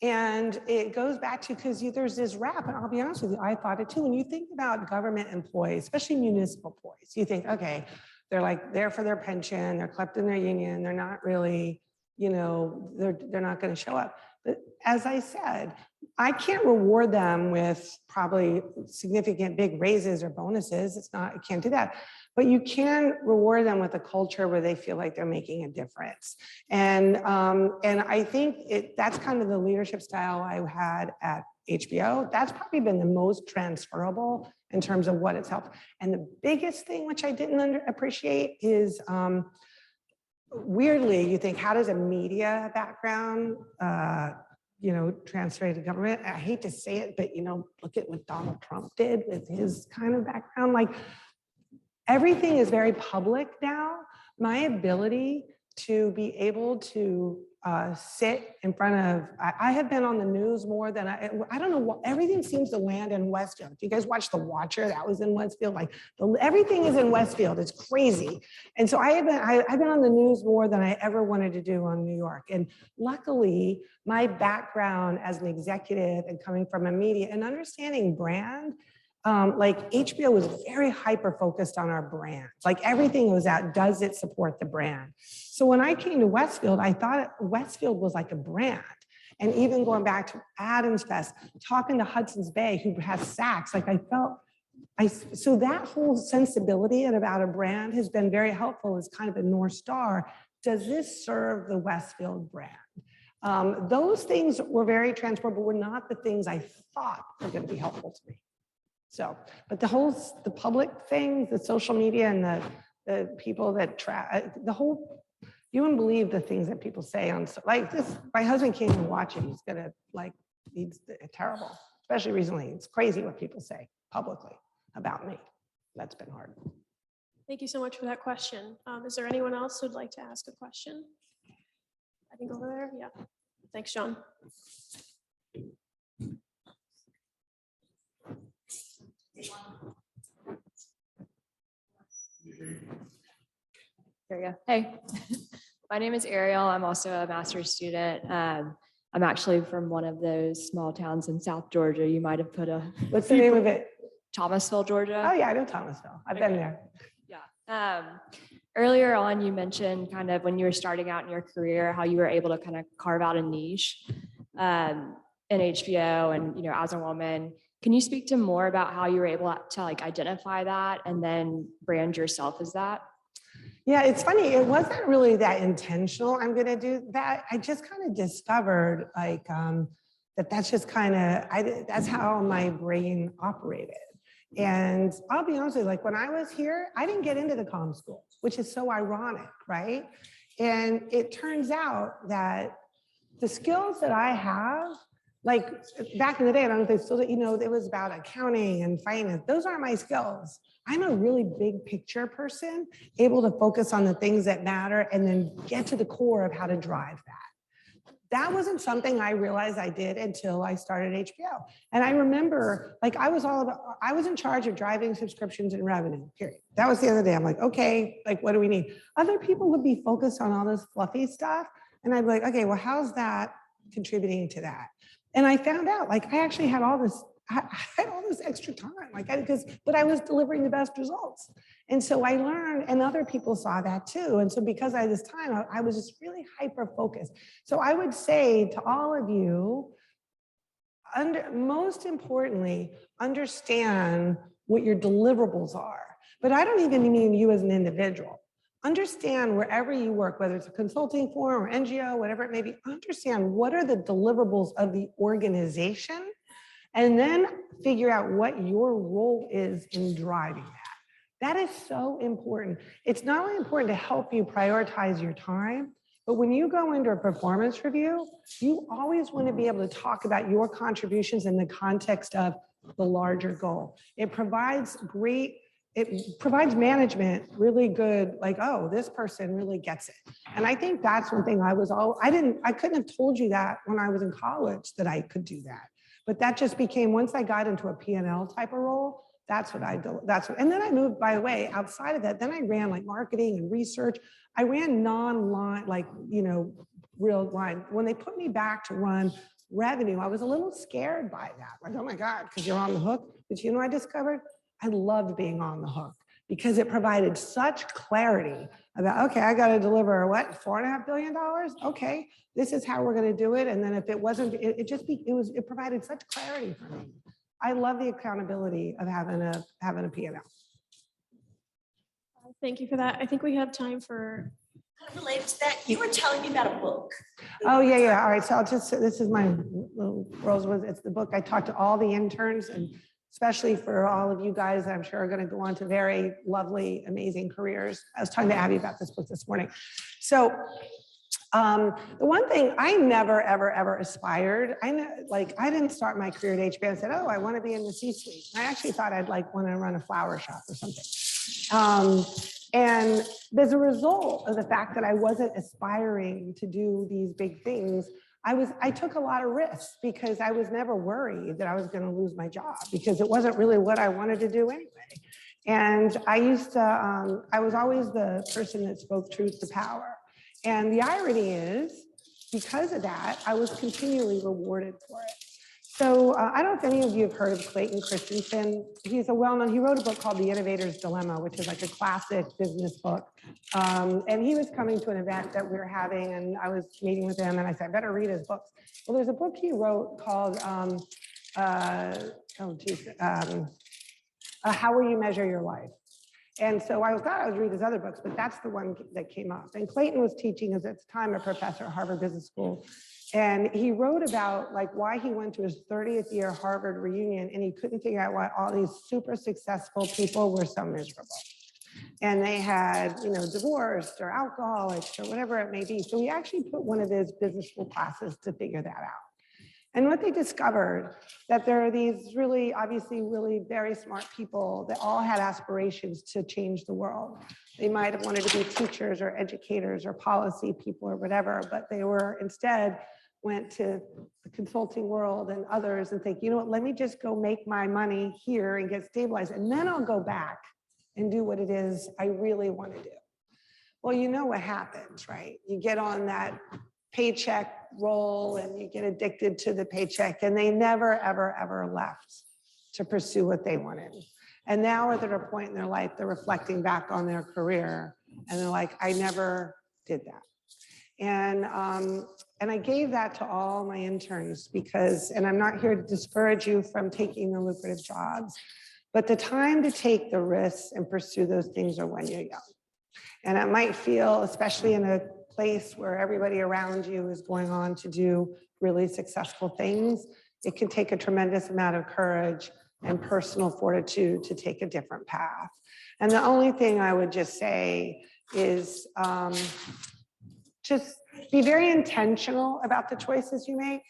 And it goes back to, because there's this rap, and I'll be honest with you, I thought it too. When you think about government employees, especially municipal employees, you think, okay, they're like there for their pension, they're collecting their union, they're not really, you know, they're not going to show up. But as I said, I can't reward them with probably significant big raises or bonuses. It's not, I can't do that. But you can reward them with a culture where they feel like they're making a difference. And I think that's kind of the leadership style I had at HBO. That's probably been the most transferable in terms of what it's helped. And the biggest thing, which I didn't appreciate, is weirdly, you think, how does a media background, you know, transfer to government? I hate to say it, but, you know, look at what Donald Trump did with his kind of background. Like, everything is very public now. My ability to be able to sit in front of, I have been on the news more than I don't know what, everything seems to land in Westfield. If you guys watch The Watcher, that was in Westfield. Like, everything is in Westfield. It's crazy. And so I've been on the news more than I ever wanted to do on New York. And luckily, my background as an executive and coming from a media and understanding brand, like HBO was very hyper focused on our brand. Like, everything was out, does it support the brand? So when I came to Westfield, I thought Westfield was like a brand. And even going back to Adams Fest, talking to Hudson's Bay, who has Saks, like, I felt, so that whole sensibility about a brand has been very helpful as kind of a North Star. Does this serve the Westfield brand? Those things were very transferable, but were not the things I thought were going to be helpful to me. So, but the public thing, the social media, and the people that you wouldn't believe the things that people say on, like this. My husband can't even watch it. He's gonna, like, he's terrible, especially recently. It's crazy what people say publicly about me. That's been hard. Thank you so much for that question. Is there anyone else who'd like to ask a question? I think over there, yeah. Thanks, John. There you go. Hey, my name is Ariel. I'm also a master's student. I'm actually from one of those small towns in South Georgia. You might have put a. What's the name of it? Thomasville, Georgia. Oh yeah, I know Thomasville. I've been there. Yeah. Earlier on, you mentioned kind of when you were starting out in your career, how you were able to kind of carve out a niche in HBO, and, you know, as a woman. Can you speak to more about how you were able to, like, identify that and then brand yourself as that? Yeah, it's funny. It wasn't really that intentional. I'm going to do that. I just kind of discovered, like, that's just kind of, that's how my brain operated. And I'll be honest with you, like, when I was here, I didn't get into the comm school, which is so ironic, right? And it turns out that the skills that I have like back in the day, I don't know if they still do, it was about accounting and finance. Those aren't my skills. I'm a really big picture person, able to focus on the things that matter and then get to the core of how to drive that. That wasn't something I realized I did until I started HBO. And I remember, like, I was in charge of driving subscriptions and revenue, period. That was the other day. I'm like, okay, like, what do we need? Other people would be focused on all this fluffy stuff. And I'd be like, okay, well, how's that contributing to that? And I found out, like, I actually had all this, I had all this extra time, but I was delivering the best results. And so I learned, and other people saw that too. And so because I had this time, I was just really hyper-focused. So I would say to all of you, most importantly, understand what your deliverables are. But I don't even mean you as an individual. Understand wherever you work, whether it's a consulting firm or NGO, whatever it may be, understand what are the deliverables of the organization, and then figure out what your role is in driving that. That is so important. It's not only important to help you prioritize your time, but when you go into a performance review, you always want to be able to talk about your contributions in the context of the larger goal. It provides management really good, like, oh, this person really gets it. And I think that's one thing I couldn't have told you that when I was in college that I could do that. But that just became, once I got into a P&L type of role, that's what I do. And then I moved, by the way, outside of that, then I ran like marketing and research. I ran non-line, like, real line. When they put me back to run revenue, I was a little scared by that. Like, oh my God, because you're on the hook. But I discovered I loved being on the hook because it provided such clarity about, okay, I got to deliver what, $4.5 billion? Okay, this is how we're going to do it. And then if it wasn't, it provided such clarity for me. I love the accountability of having a P&L. Thank you for that. I think we have time for. Kind of related to that, you were telling me about a book. Oh, yeah. All right. So this is my little Rosewood. It's the book. I talked to all the interns, and especially for all of you guys that I'm sure are going to go on to very lovely, amazing careers. I was talking to Abby about this book this morning. So the one thing I never, ever aspired, I didn't start my career at HBO and said, oh, I want to be in the C-suite. I actually thought I'd want to run a flower shop or something. And as a result of the fact that I wasn't aspiring to do these big things, I took a lot of risks because I was never worried that I was going to lose my job because it wasn't really what I wanted to do anyway. And I was always the person that spoke truth to power. And the irony is, because of that, I was continually rewarded for it. So I don't know if any of you have heard of Clayton Christensen. He's he wrote a book called The Innovator's Dilemma, which is like a classic business book. And he was coming to an event that we were having, and I was meeting with him, and I said, I better read his books. Well, there's a book he wrote called, How Will You Measure Your Life? And so I thought I would read his other books, but that's the one that came up. And Clayton was teaching, as at the time, a professor at Harvard Business School. And he wrote about why he went to his 30th year Harvard reunion and he couldn't figure out why all these super successful people were so miserable. And they had, divorced or alcoholics or whatever it may be. So he actually put one of his business school classes to figure that out. And what they discovered, that there are these really, obviously really very smart people that all had aspirations to change the world. They might have wanted to be teachers or educators or policy people or whatever, but they were instead went to the consulting world and others and think, let me just go make my money here and get stabilized. And then I'll go back and do what it is I really want to do. Well, you know what happens, right? You get on that paycheck roll and you get addicted to the paycheck, and they never, ever left to pursue what they wanted. And now they're at a point in their life, they're reflecting back on their career and they're like, I never did that. And I gave that to all my interns because, and I'm not here to discourage you from taking the lucrative jobs, but the time to take the risks and pursue those things are when you're young. And it might feel, especially in a place where everybody around you is going on to do really successful things, it can take a tremendous amount of courage and personal fortitude to take a different path. And the only thing I would just say is just be very intentional about the choices you make.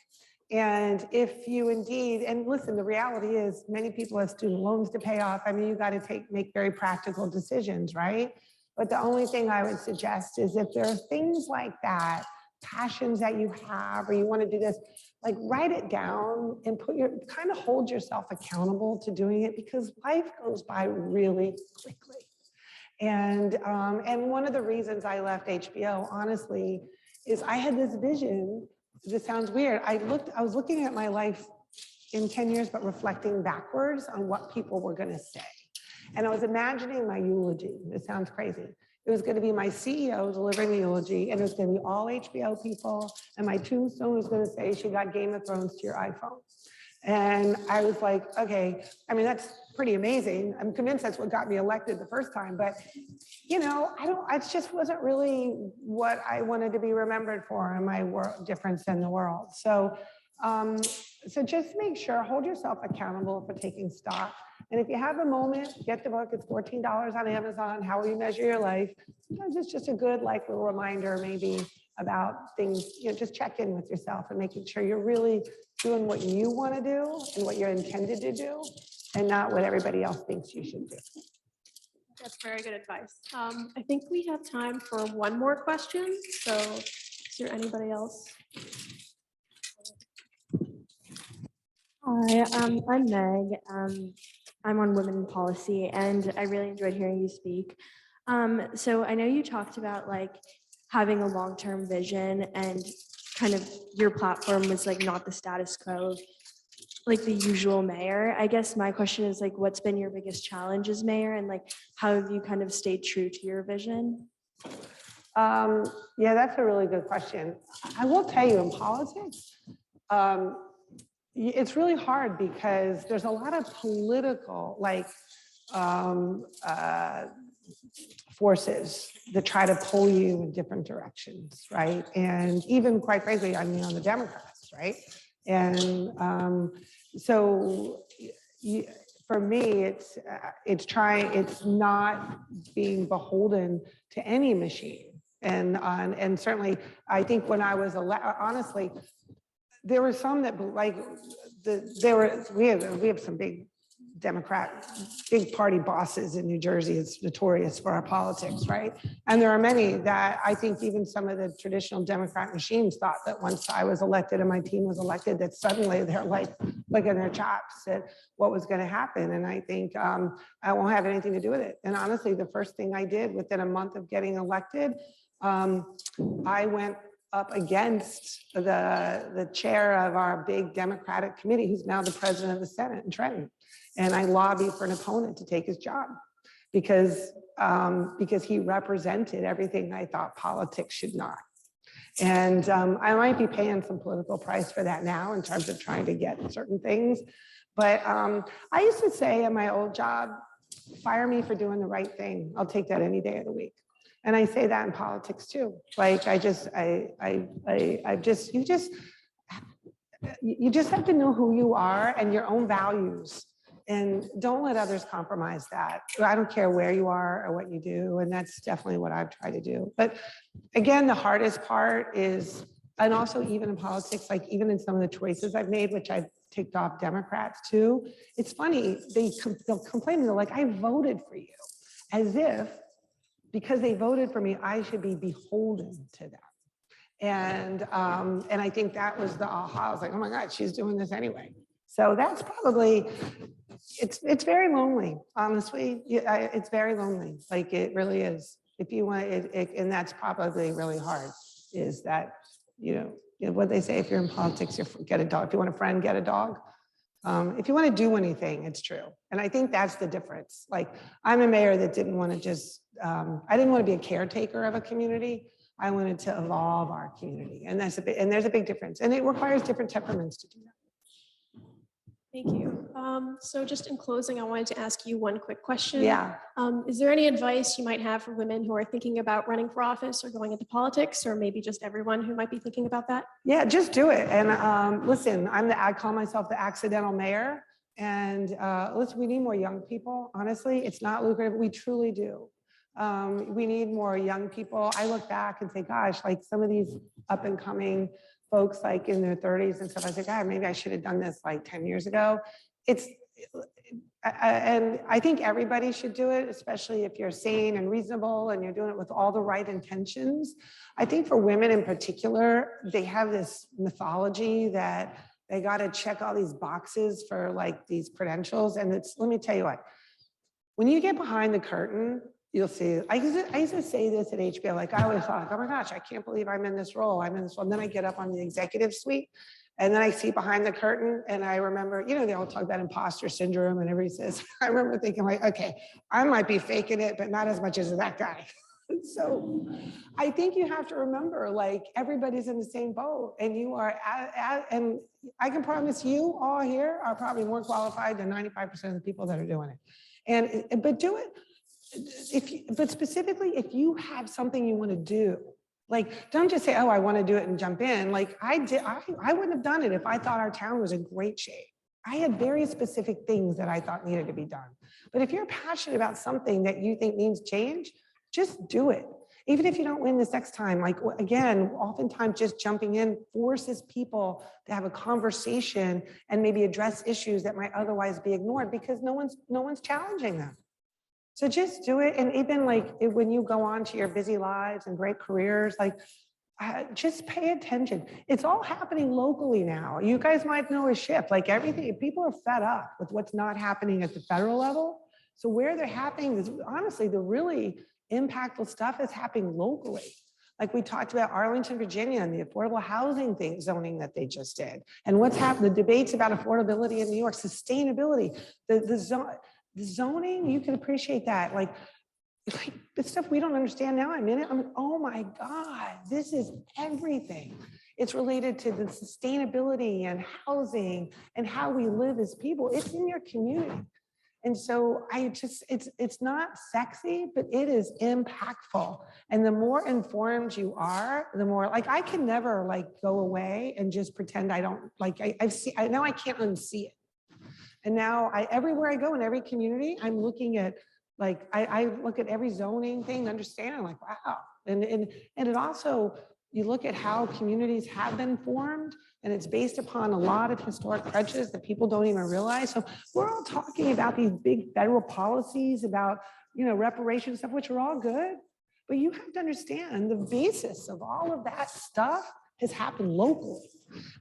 And if you indeed, and listen, the reality is many people have student loans to pay off. I mean, you got to make very practical decisions, right? But the only thing I would suggest is if there are things like that, passions that you have, or you want to do this, like write it down and kind of hold yourself accountable to doing it, because life goes by really quickly. And one of the reasons I left HBO, honestly, is I had this vision. This sounds weird. I was looking at my life in 10 years, but reflecting backwards on what people were going to say. And I was imagining my eulogy. It sounds crazy. It was going to be my CEO delivering the eulogy, and it was going to be all HBO people. And my tombstone was going to say, "She got Game of Thrones to your iPhone." And I was like, okay, I mean, that's pretty amazing. I'm convinced that's what got me elected the first time, but you know, it just wasn't really what I wanted to be remembered for in my difference in the world. So, so just make sure, hold yourself accountable for taking stock. And if you have a moment, get the book. It's $14 on Amazon, How Will You Measure Your Life? Sometimes it's just a good like little reminder maybe about things, you know, just check in with yourself and making sure you're really doing what you want to do and what you're intended to do, and not what everybody else thinks you should do. That's very good advice. I think we have time for one more question. So is there anybody else? Hi, I'm Meg. I'm on Women in Policy, and I really enjoyed hearing you speak. So I know you talked about like having a long-term vision, and kind of your platform was like not the status quo of like the usual mayor. I guess my question is like, what's been your biggest challenge as mayor, and like how have you kind of stayed true to your vision? Yeah, that's a really good question. I will tell you, in politics, it's really hard because there's a lot of political like forces that try to pull you in different directions, right? And even quite frankly, I mean, on the Democrats, right? And so for me, it's not being beholden to any machine. And certainly, I think when I was honestly, there were some that like we have some big big party bosses in New Jersey. It's notorious for our politics, right? And there are many that I think even some of the traditional Democrat machines thought that once I was elected and my team was elected, that suddenly they're like licking their chops at what was going to happen. And I think I won't have anything to do with it. And honestly, the first thing I did within a month of getting elected, I went up against the chair of our big Democratic committee, who's now the president of the Senate in Trenton. And I lobbied for an opponent to take his job because he represented everything I thought politics should not. And I might be paying some political price for that now in terms of trying to get certain things. But I used to say in my old job, fire me for doing the right thing. I'll take that any day of the week. And I say that in politics too. Like you just have to know who you are and your own values, and don't let others compromise that. I don't care where you are or what you do. And that's definitely what I've tried to do. But again, the hardest part is, and also even in politics, like even in some of the choices I've made, which I've ticked off Democrats too, it's funny, they'll complain, they're like, I voted for you, as if because they voted for me, I should be beholden to them. And I think that was the aha. I was like, oh my God, she's doing this anyway. So that's probably, it's very lonely, honestly. It's very lonely. Like it really is. If you want it, and that's probably really hard, is that, you know what they say, if you're in politics, you get a dog. If you want a friend, get a dog. If you want to do anything, it's true. And I think that's the difference. Like I'm a mayor that didn't want to just, I didn't want to be a caretaker of a community. I wanted to evolve our community. And there's a big difference. And it requires different temperaments to do that. Thank you. So just in closing, I wanted to ask you one quick question. Yeah. Is there any advice you might have for women who are thinking about running for office or going into politics, or maybe just everyone who might be thinking about that? Yeah, just do it. And listen, I call myself the accidental mayor. And listen, we need more young people. Honestly, it's not lucrative. We truly do. We need more young people. I look back and say, gosh, like some of these up and coming folks like in their 30s and stuff. I was like, God, maybe I should have done this like 10 years ago. It's, and I think everybody should do it, especially if you're sane and reasonable and you're doing it with all the right intentions. I think for women in particular, they have this mythology that they got to check all these boxes for like these credentials. And it's, let me tell you what, when you get behind the curtain, you'll see, I used to say this at HBO, like I always thought, oh my gosh, I can't believe I'm in this role. I'm in this role. And then I get up on the executive suite and then I see behind the curtain and I remember, you know, they all talk about imposter syndrome and everybody says, I remember thinking like, okay, I might be faking it, but not as much as that guy. So I think you have to remember, like everybody's in the same boat and you are and I can promise you all here are probably more qualified than 95% of the people that are doing it. But do it. But specifically, if you have something you want to do, like, don't just say, oh, I want to do it and jump in. Like I wouldn't have done it if I thought our town was in great shape. I had very specific things that I thought needed to be done. But if you're passionate about something that you think needs change, just do it. Even if you don't win this next time, like again, oftentimes just jumping in forces people to have a conversation and maybe address issues that might otherwise be ignored because no one's challenging them. So just do it. And even like when you go on to your busy lives and great careers, like just pay attention. It's all happening locally now. You guys might know a shift, like everything, people are fed up with what's not happening at the federal level. So where they're happening is honestly, the really impactful stuff is happening locally. Like we talked about Arlington, Virginia and the affordable housing zoning that they just did. And what's happened, the debates about affordability in New York, sustainability, the zoning, you can appreciate that. Like the stuff we don't understand now, I'm in it, I'm like, oh my God, this is everything. It's related to the sustainability and housing and how we live as people. It's in your community. And so it's not sexy, but it is impactful. And the more informed you are, the more like, I can never like go away and just pretend I don't like, I know I can't unsee it. And now everywhere I go in every community, I'm looking at like, I look at every zoning thing, understanding like, wow. And it also, you look at how communities have been formed and it's based upon a lot of historic prejudice that people don't even realize. So we're all talking about these big federal policies about, you know, reparations stuff, which are all good, but you have to understand the basis of all of that stuff has happened locally.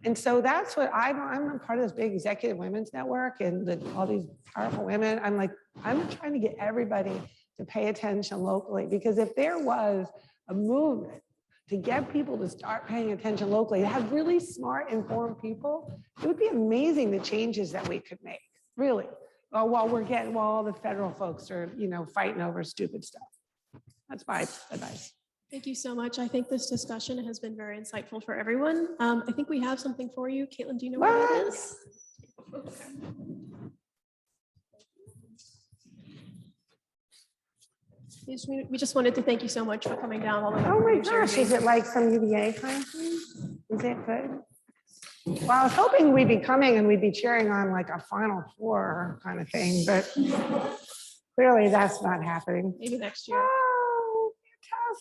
And so that's what I'm a part of this big executive women's network and all these powerful women. I'm like, I'm trying to get everybody to pay attention locally, because if there was a movement to get people to start paying attention locally, to have really smart, informed people, it would be amazing the changes that we could make, really, while all the federal folks are, you know, fighting over stupid stuff. That's my advice. Thank you so much. I think this discussion has been very insightful for everyone. I think we have something for you. Caitlin, do you know what that is? We just wanted to thank you so much for coming down all the way. Oh my from New gosh, Jersey. is it like some UVA kind of thing? Is it good? Well, I was hoping we'd be coming and we'd be cheering on like a Final Four kind of thing, but clearly that's not happening. Maybe next year. Oh,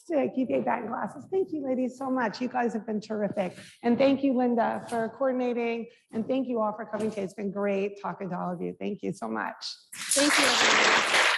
fantastic. UVA Batten glasses. Thank you, ladies, so much. You guys have been terrific. And thank you, Linda, for coordinating. And thank you all for coming today. It's been great talking to all of you. Thank you so much. Thank you, everyone.